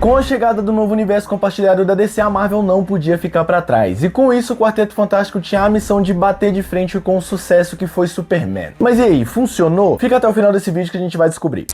com a chegada do novo universo compartilhado da DC, a Marvel não podia ficar pra trás. E com isso, o Quarteto Fantástico tinha a missão de bater de frente com o sucesso que foi Superman. Mas e aí, funcionou? Fica até o final desse vídeo que a gente vai descobrir.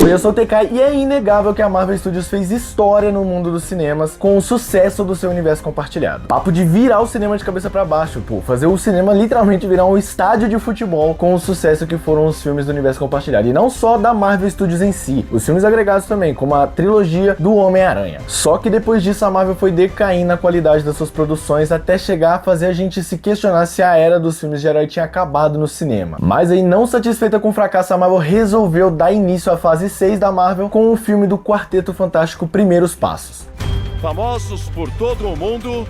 Eu sou o TK e é inegável que a Marvel Studios fez história no mundo dos cinemas com o sucesso do seu universo compartilhado. Papo de virar o cinema de cabeça pra baixo, pô, fazer o cinema literalmente virar um estádio de futebol com o sucesso que foram os filmes do universo compartilhado. E não só da Marvel Studios em si, os filmes agregados também, como a trilogia do Homem-Aranha. Só que depois disso a Marvel foi decaindo na qualidade das suas produções até chegar a fazer a gente se questionar se a era dos filmes de herói tinha acabado no cinema. Mas aí, não satisfeita com o fracasso, a Marvel resolveu dar início à fase 6 da Marvel com o filme do Quarteto Fantástico Primeiros Passos. Famosos por todo o mundo,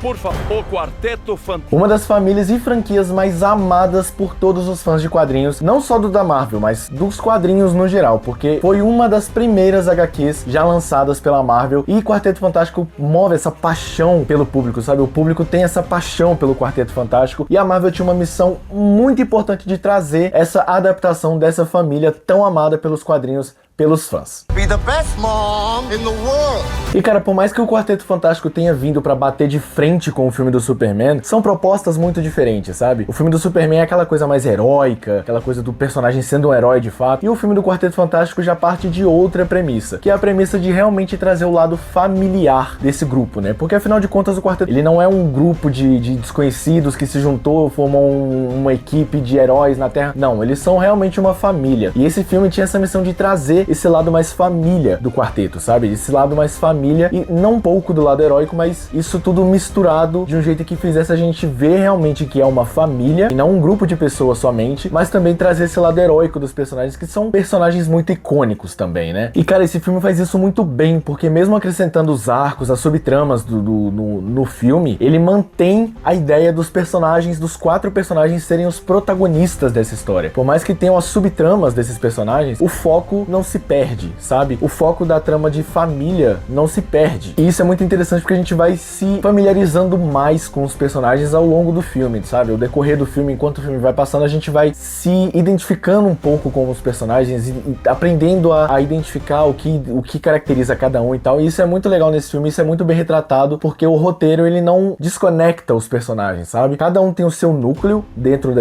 por favor, Quarteto Fantástico. Uma das famílias e franquias mais amadas por todos os fãs de quadrinhos, não só do da Marvel, mas dos quadrinhos no geral, porque foi uma das primeiras HQs já lançadas pela Marvel, e Quarteto Fantástico move essa paixão pelo público, sabe? O público tem essa paixão pelo Quarteto Fantástico, e a Marvel tinha uma missão muito importante de trazer essa adaptação dessa família tão amada pelos quadrinhos, pelos fãs. Be the best mom in the world. E cara, por mais que o Quarteto Fantástico tenha vindo pra bater de frente com o filme do Superman, são propostas muito diferentes, sabe? O filme do Superman é aquela coisa mais heróica, aquela coisa do personagem sendo um herói de fato, e o filme do Quarteto Fantástico já parte de outra premissa, que é a premissa de realmente trazer o lado familiar desse grupo, né? Porque afinal de contas o Quarteto, ele não é um grupo de desconhecidos que se juntou, formam uma equipe de heróis na Terra. Não, eles são realmente uma família. E esse filme tinha essa missão de trazer esse lado mais família do quarteto, sabe? Esse lado mais família e não um pouco do lado heróico, mas isso tudo misturado de um jeito que fizesse a gente ver realmente que é uma família e não um grupo de pessoas somente, mas também trazer esse lado heróico dos personagens, que são personagens muito icônicos também, né? E cara, esse filme faz isso muito bem, porque mesmo acrescentando os arcos, as subtramas no filme, ele mantém a ideia dos personagens, dos 4 personagens serem os protagonistas dessa história. Por mais que tenham as subtramas desses personagens, o foco não se perde, sabe? O foco da trama de família não se perde. E isso é muito interessante porque a gente vai se familiarizando mais com os personagens ao longo do filme, sabe? Ao decorrer do filme, enquanto o filme vai passando, a gente vai se identificando um pouco com os personagens e aprendendo a identificar o que caracteriza cada um e tal. E isso é muito legal nesse filme, isso é muito bem retratado, porque o roteiro, ele não desconecta os personagens, sabe? Cada um tem o seu núcleo dentro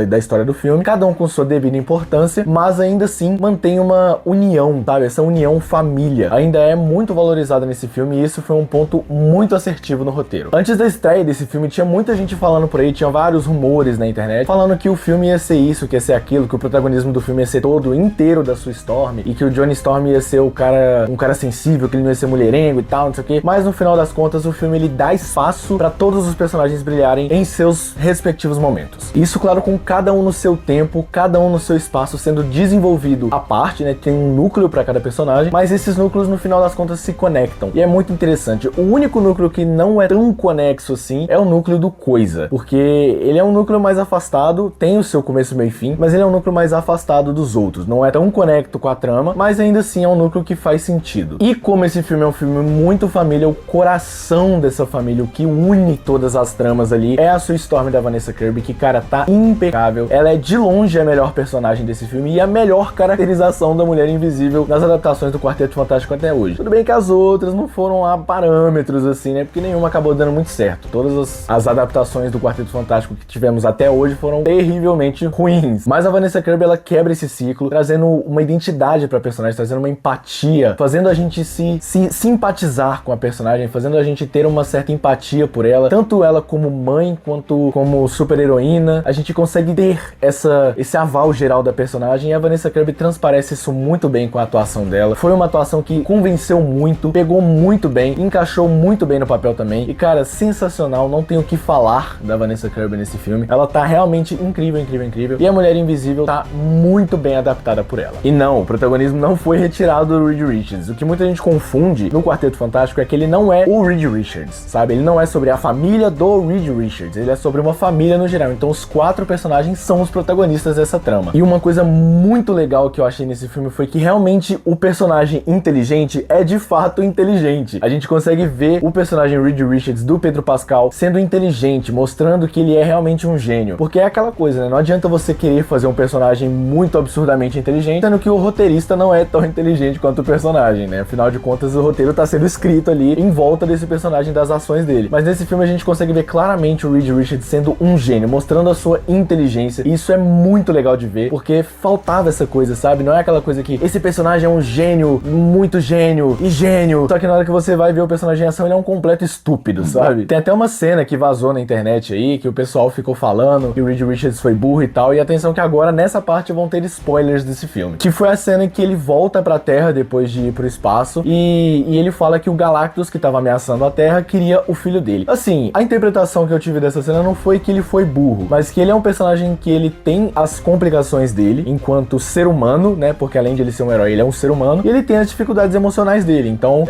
da história do filme, cada um com sua devida importância, mas ainda assim mantém uma união, sabe? Essa união família ainda é muito valorizada nesse filme, e isso foi um ponto muito assertivo no roteiro. Antes da estreia desse filme, tinha muita gente falando por aí, tinha vários rumores na internet, falando que o filme ia ser isso, que ia ser aquilo, que o protagonismo do filme ia ser todo inteiro da Sue Storm, e que o Johnny Storm ia ser um cara sensível, que ele não ia ser mulherengo e tal, não sei o que. Mas no final das contas, o filme, ele dá espaço para todos os personagens brilharem em seus respectivos momentos. Isso, claro, com cada um no seu tempo, cada um no seu espaço, sendo desenvolvido à parte, né? Tem um núcleo para cada personagem, mas esses núcleos no final das contas se conectam, e é muito interessante. O único núcleo que não é tão conexo assim é o núcleo do Coisa, porque ele é um núcleo mais afastado, tem o seu começo, meio e fim, mas ele é um núcleo mais afastado dos outros, não é tão conecto com a trama, mas ainda assim é um núcleo que faz sentido. E como esse filme é um filme muito família, o coração dessa família, o que une todas as tramas ali, é a Sue Storm da Vanessa Kirby, que, cara, tá impecável. Ela é de longe a melhor personagem desse filme e a melhor caracterização da Mulher Invisível nas adaptações do Quarteto Fantástico até hoje. Tudo bem que as outras não foram a parâmetros assim, né? Porque nenhuma acabou dando muito certo. Todas as adaptações do Quarteto Fantástico que tivemos até hoje foram terrivelmente ruins. Mas a Vanessa Kirby, ela quebra esse ciclo, trazendo uma identidade pra personagem, trazendo uma empatia, fazendo a gente se simpatizar com a personagem, fazendo a gente ter uma certa empatia por ela, tanto ela como mãe, quanto como super-heroína. A gente consegue ter esse aval geral da personagem, e a Vanessa Kirby transparece isso muito bem com a atuação dela. Foi uma atuação que convenceu muito, pegou muito bem, encaixou muito bem no papel também. E cara, sensacional, não tenho o que falar da Vanessa Kirby nesse filme. Ela tá realmente incrível, incrível, incrível. E a Mulher Invisível tá muito bem adaptada por ela. E não, o protagonismo não foi retirado do Reed Richards. O que muita gente confunde no Quarteto Fantástico é que ele não é o Reed Richards, sabe? Ele não é sobre a família do Reed Richards, ele é sobre uma família no geral. Então os 4 personagens são os protagonistas dessa trama. E uma coisa muito legal que eu achei nesse filme foi foi que realmente o personagem inteligente é de fato inteligente. A gente consegue ver o personagem Reed Richards do Pedro Pascal sendo inteligente, mostrando que ele é realmente um gênio. Porque é aquela coisa, né? Não adianta você querer fazer um personagem muito absurdamente inteligente, sendo que o roteirista não é tão inteligente quanto o personagem, né? Afinal de contas, o roteiro tá sendo escrito ali em volta desse personagem, das ações dele. Mas nesse filme a gente consegue ver claramente o Reed Richards sendo um gênio, mostrando a sua inteligência. E isso é muito legal de ver, porque faltava essa coisa, sabe? Não é aquela coisa que esse personagem é um gênio, muito gênio e gênio. Só que na hora que você vai ver o personagem em ação, ele é um completo estúpido, sabe? Tem até uma cena que vazou na internet aí, que o pessoal ficou falando que o Reed Richards foi burro e tal. E atenção que agora, nessa parte, vão ter spoilers desse filme. Que foi a cena em que ele volta pra Terra depois de ir pro espaço e ele fala que o Galactus, que tava ameaçando a Terra, queria o filho dele. Assim, a interpretação que eu tive dessa cena não foi que ele foi burro, mas que ele é um personagem que ele tem as complicações dele enquanto ser humano, né? Porque além de ele ser um herói, ele é um ser humano. E ele tem as dificuldades emocionais dele. Então,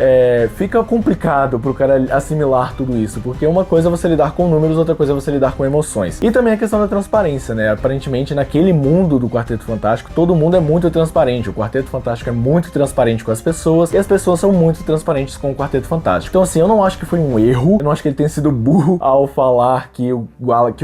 fica complicado pro cara assimilar tudo isso. Porque uma coisa é você lidar com números, outra coisa é você lidar com emoções. E também a questão da transparência, né? Aparentemente, naquele mundo do Quarteto Fantástico, todo mundo é muito transparente. O Quarteto Fantástico é muito transparente com as pessoas e as pessoas são muito transparentes com o Quarteto Fantástico. Então, assim, eu não acho que foi um erro. Eu não acho que ele tenha sido burro ao falar que o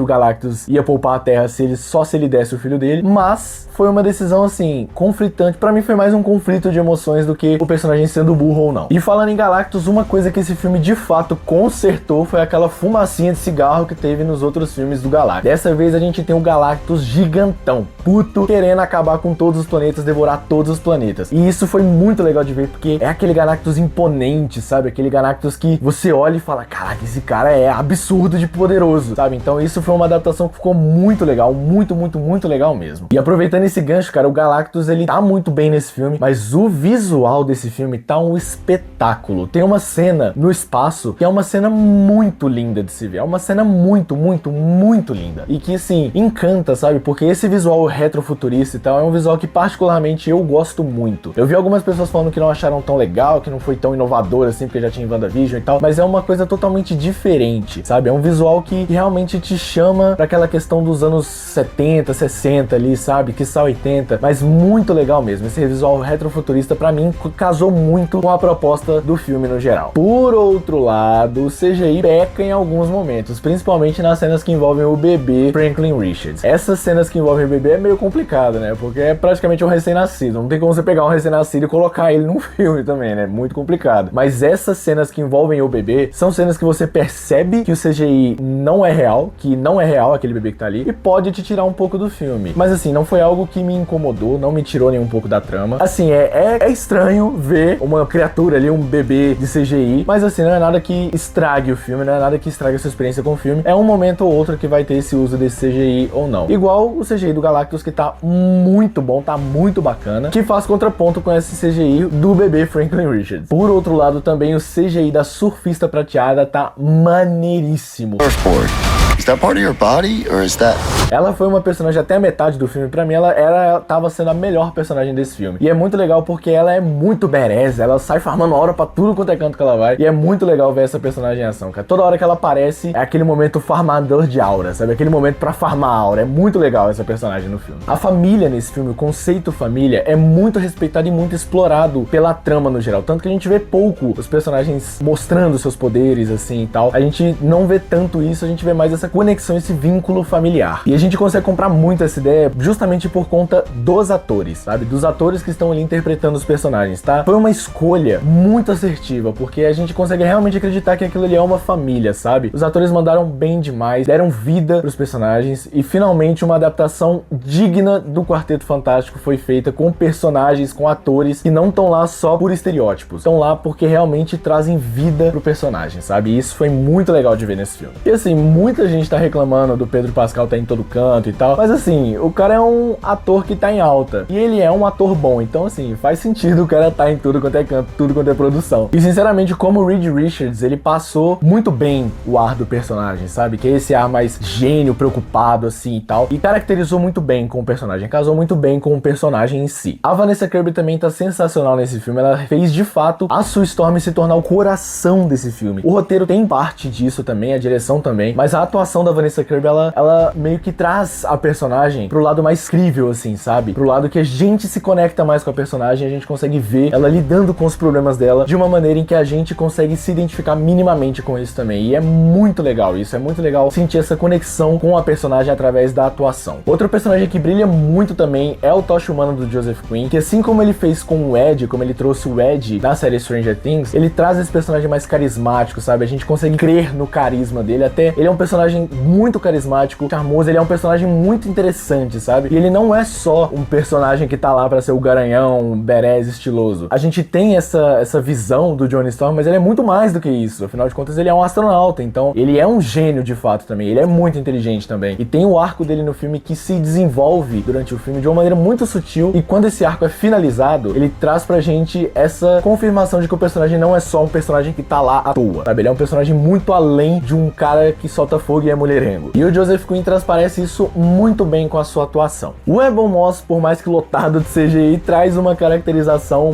Galactus ia poupar a Terra se ele desse o filho dele. Mas foi uma decisão, assim, conflitante. Pra mim foi mais um conflito de emoções do que o personagem sendo burro ou não. E falando em Galactus, uma coisa que esse filme de fato consertou foi aquela fumacinha de cigarro que teve nos outros filmes do Galactus. Dessa vez a gente tem o Galactus gigantão, puto, querendo acabar com todos os planetas, devorar todos os planetas. E isso foi muito legal de ver, porque é aquele Galactus imponente, sabe? Aquele Galactus que você olha e fala, caraca, esse cara é absurdo de poderoso, sabe? Então isso foi uma adaptação que ficou muito legal, muito, muito, muito legal mesmo. E aproveitando esse gancho, cara, o Galactus, ele tá muito bem nesse filme, mas o visual desse filme tá um espetáculo. Tem uma cena no espaço que é uma cena muito linda de se ver. É uma cena muito, muito, muito linda. E que, assim, encanta, sabe? Porque esse visual retrofuturista e tal é um visual que particularmente eu gosto muito. Eu vi algumas pessoas falando que não acharam tão legal, que não foi tão inovador assim, porque já tinha em WandaVision e tal, mas é uma coisa totalmente diferente, sabe? É um visual que realmente te chama pra aquela questão dos anos 70, 60 ali, sabe? Que só 80, mas muito legal mesmo. Esse visual retrofuturista, pra mim, casou muito com a proposta do filme no geral. Por outro lado, o CGI peca em alguns momentos, principalmente nas cenas que envolvem o bebê Franklin Richards. Essas cenas que envolvem o bebê é meio complicado, né? Porque é praticamente um recém-nascido. Não tem como você pegar um recém-nascido e colocar ele num filme também, né? Muito complicado. Mas essas cenas que envolvem o bebê são cenas que você percebe que o CGI não é real, que não é real aquele bebê que tá ali, e pode te tirar um pouco do filme. Mas assim, não foi algo que me incomodou, não me tirou nem um pouco da trama. Assim, é estranho ver uma criatura ali, um bebê de CGI, mas assim, não é nada que estrague o filme, não é nada que estrague a sua experiência com o filme. É um momento ou outro que vai ter esse uso desse CGI ou não. Igual o CGI do Galactus, que tá muito bom, tá muito bacana, que faz contraponto com esse CGI do bebê Franklin Richards. Por outro lado, também o CGI da surfista prateada tá maneiríssimo. Surfboard. Is that part of your body, or is that... Ela foi uma personagem até a metade do filme. Pra mim, ela tava sendo a melhor personagem desse filme. E é muito legal porque ela é muito badass. Ela sai farmando aura pra tudo quanto é canto que ela vai. E é muito legal ver essa personagem em ação, cara. Toda hora que ela aparece, é aquele momento farmador de aura, sabe? Aquele momento pra farmar aura. É muito legal essa personagem no filme. A família nesse filme, o conceito família, é muito respeitado e muito explorado pela trama no geral. Tanto que a gente vê pouco os personagens mostrando seus poderes, assim, e tal. A gente não vê tanto isso, a gente vê mais essa conexão, esse vínculo familiar. E a gente consegue comprar muito essa ideia justamente por conta dos atores, sabe? Dos atores que estão ali interpretando os personagens, tá? Foi uma escolha muito assertiva, porque a gente consegue realmente acreditar que aquilo ali é uma família, sabe? Os atores mandaram bem demais, deram vida pros personagens e finalmente uma adaptação digna do Quarteto Fantástico foi feita com personagens, com atores que não estão lá só por estereótipos, estão lá porque realmente trazem vida pro personagem, sabe? E isso foi muito legal de ver nesse filme. E assim, muita gente tá reclamando do Pedro Pascal tá em todo canto e tal, mas assim, o cara é um ator que tá em alta e ele é um ator bom, então assim, faz sentido o cara tá em tudo quanto é canto, tudo quanto é produção. E sinceramente, como o Reed Richards, ele passou muito bem o ar do personagem, sabe? Que é esse ar mais gênio, preocupado assim e tal, e caracterizou muito bem com o personagem, casou muito bem com o personagem em si. A Vanessa Kirby também tá sensacional nesse filme, ela fez de fato a Sue Storm se tornar o coração desse filme. O roteiro tem parte disso também, a direção também, mas a atuação atuação da Vanessa Kirby, ela meio que traz a personagem pro lado mais crível, assim, sabe? Pro lado que a gente se conecta mais com a personagem, a gente consegue ver ela lidando com os problemas dela de uma maneira em que a gente consegue se identificar minimamente com isso também. E é muito legal isso, é muito legal sentir essa conexão com a personagem através da atuação. Outro personagem que brilha muito também é o Tocha Humana do Joseph Quinn, que assim como ele fez com o Ed, como ele trouxe o Ed na série Stranger Things, ele traz esse personagem mais carismático, sabe? A gente consegue crer no carisma dele, até ele é um personagem muito carismático, charmoso, ele é um personagem muito interessante, sabe? E ele não é só um personagem que tá lá pra ser o garanhão, badass, estiloso. A gente tem essa visão do Johnny Storm, mas ele é muito mais do que isso. Afinal de contas, ele é um astronauta, então ele é um gênio de fato também. Ele é muito inteligente também. E tem o arco dele no filme que se desenvolve durante o filme de uma maneira muito sutil, e quando esse arco é finalizado, ele traz pra gente essa confirmação de que o personagem não é só um personagem que tá lá à toa, sabe? Ele é um personagem muito além de um cara que solta fogo e é mulherengo. E o Joseph Quinn transparece isso muito bem com a sua atuação. O Ebon Moss, por mais que lotado de CGI, traz uma caracterização,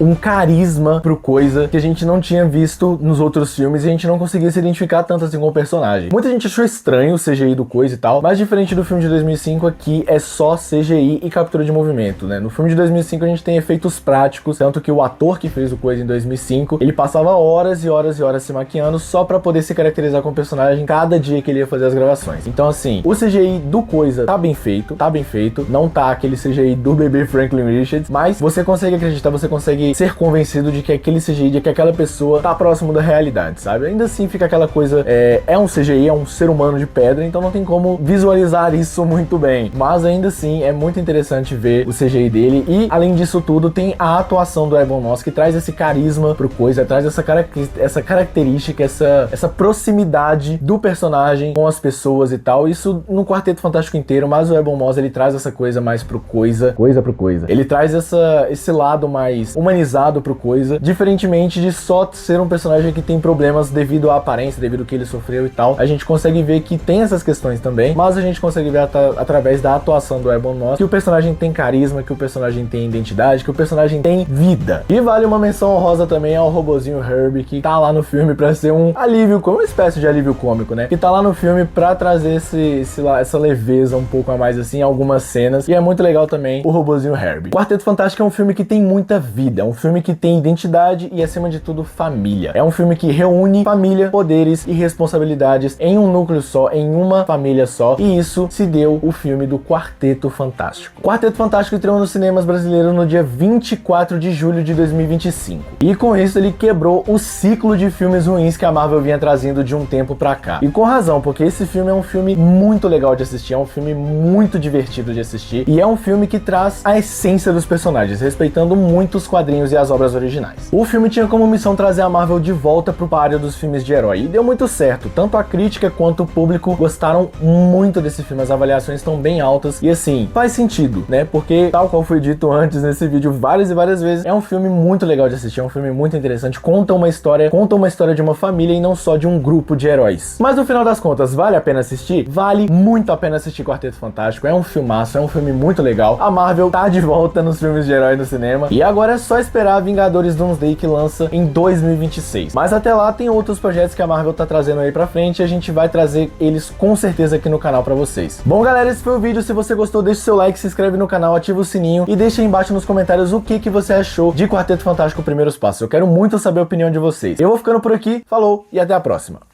um carisma pro Coisa que a gente não tinha visto nos outros filmes, e a gente não conseguia se identificar tanto assim com o personagem. Muita gente achou estranho o CGI do Coisa e tal, mas diferente do filme de 2005, aqui é só CGI e captura de movimento, né? No filme de 2005 a gente tem efeitos práticos, tanto que o ator que fez o Coisa em 2005, ele passava horas e horas e horas se maquiando só pra poder se caracterizar com o personagem cada dia que ele ia fazer as gravações. Então assim, o CGI do Coisa tá bem feito, não tá aquele CGI do bebê Franklin Richards, mas você consegue acreditar, você consegue ser convencido de que aquele CGI, de que aquela pessoa tá próximo da realidade, sabe? Ainda assim fica aquela coisa, é um CGI, é um ser humano de pedra, então não tem como visualizar isso muito bem, mas ainda assim é muito interessante ver o CGI dele. E além disso tudo, tem a atuação do Ebon Moss, que traz esse carisma pro Coisa, traz essa característica, essa proximidade do personagem com as pessoas e tal. Isso no Quarteto Fantástico inteiro, mas o Ebon Moss, ele traz essa coisa mais pro Coisa. Ele traz esse lado mais humanizado pro Coisa, diferentemente de só ser um personagem que tem problemas devido à aparência, devido ao que ele sofreu e tal. A gente consegue ver que tem essas questões também, mas a gente consegue ver através da atuação do Ebon Moss que o personagem tem carisma, que o personagem tem identidade, que o personagem tem vida. E vale uma menção honrosa também ao robozinho Herbie, que tá lá no filme pra ser um alívio, como uma espécie de alívio cômico, né? Que tá lá no filme pra trazer essa leveza um pouco a mais assim em algumas cenas, e é muito legal também o robozinho Herbie. Quarteto Fantástico é um filme que tem muita vida, é um filme que tem identidade e, acima de tudo, família. É um filme que reúne família, poderes e responsabilidades em um núcleo só, em uma família só, e isso se deu o filme do Quarteto Fantástico. Quarteto Fantástico estreou nos cinemas brasileiros no dia 24 de julho de 2025. E com isso ele quebrou o ciclo de filmes ruins que a Marvel vinha trazendo de um tempo pra cá. E com razão, porque esse filme é um filme muito legal de assistir, é um filme muito divertido de assistir, e é um filme que traz a essência dos personagens, respeitando muito os quadrinhos e as obras originais. O filme tinha como missão trazer a Marvel de volta pro páreo dos filmes de herói, e deu muito certo. Tanto a crítica quanto o público gostaram muito desse filme, as avaliações estão bem altas, e assim, faz sentido, né? Porque, tal qual foi dito antes nesse vídeo várias e várias vezes, é um filme muito legal de assistir, é um filme muito interessante, conta uma história de uma família e não só de um grupo de heróis. Mas no final das contas, vale a pena assistir? Vale muito a pena assistir Quarteto Fantástico, é um filmaço, é um filme muito legal. A Marvel tá de volta nos filmes de herói no cinema, e agora é só esperar Vingadores Doomsday, que lança em 2026. Mas até lá tem outros projetos que a Marvel tá trazendo aí pra frente, e a gente vai trazer eles com certeza aqui no canal pra vocês. Bom, galera, esse foi o vídeo. Se você gostou, deixa o seu like, se inscreve no canal, ativa o sininho e deixa aí embaixo nos comentários o que você achou de Quarteto Fantástico Primeiros Passos. Eu quero muito saber a opinião de vocês. Eu vou ficando por aqui, falou e até a próxima.